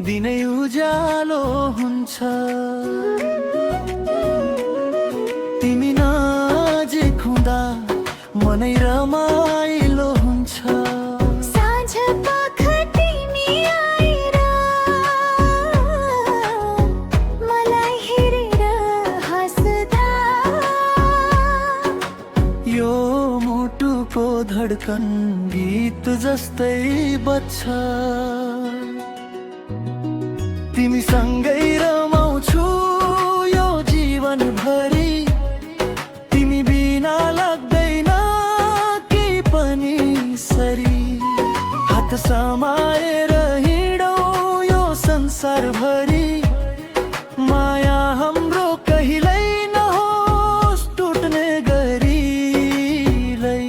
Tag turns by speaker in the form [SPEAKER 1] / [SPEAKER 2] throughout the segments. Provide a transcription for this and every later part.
[SPEAKER 1] दिनै उज्यालो हुन्छ। तिमी नजिक हुँदा मनै रमाइलो हुन्छ।
[SPEAKER 2] साँझ पख तिमी आएर मलाई हेरेर हाँस्दा
[SPEAKER 1] यो मुटुको धड्कन गीत जस्तै बज्छ। तिमी सँगै रमाउँछु यो जीवन भरि। तिमी बिना लाग्दैन केही पनि सरी। हात समाएर हिँडौँ यो संसार भरि। माया हाम्रो कहिल्यै नहोस् टुट्ने गरीलाई।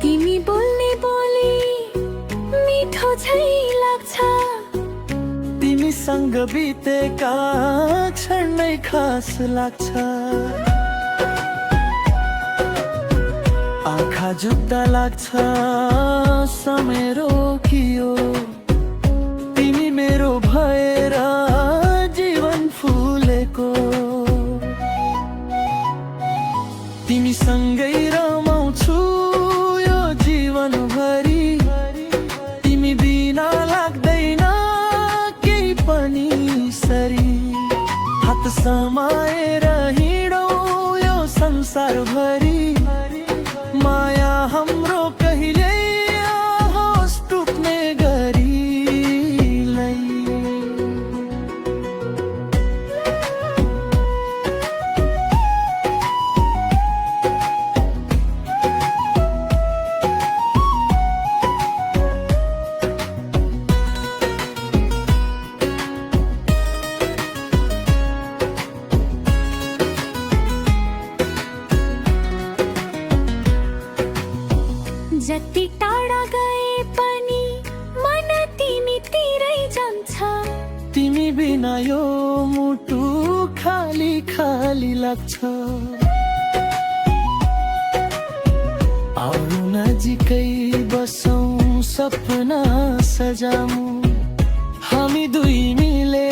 [SPEAKER 2] तिमी बोल्ने बोली मिठो झै लाग्छ।
[SPEAKER 1] तिमीसँग बितेका क्षण नै खास लाग्छ। आँखा जुत्ता लाग्छ समय रोकियो। तिमी मेरो भएर जीवन फुलेको। तिमीसँगै रमाउँछु यो जीवन भरि। तिमी बिना लाग्दैन केही पनि सरी। हात समाएर हिँडौँ यो संसार भरि। माया हाम्रो कहिल्यै होस् टुट्ने गरीलाई।
[SPEAKER 2] जति टाढा गए पनि मन तिमीतिरै जान्छ।
[SPEAKER 1] तिमी बिना यो मुटु खाली खाली लाग्छ। आउनु नजिकै बसौँ सपना सजाऊँ। हामी दुई मिले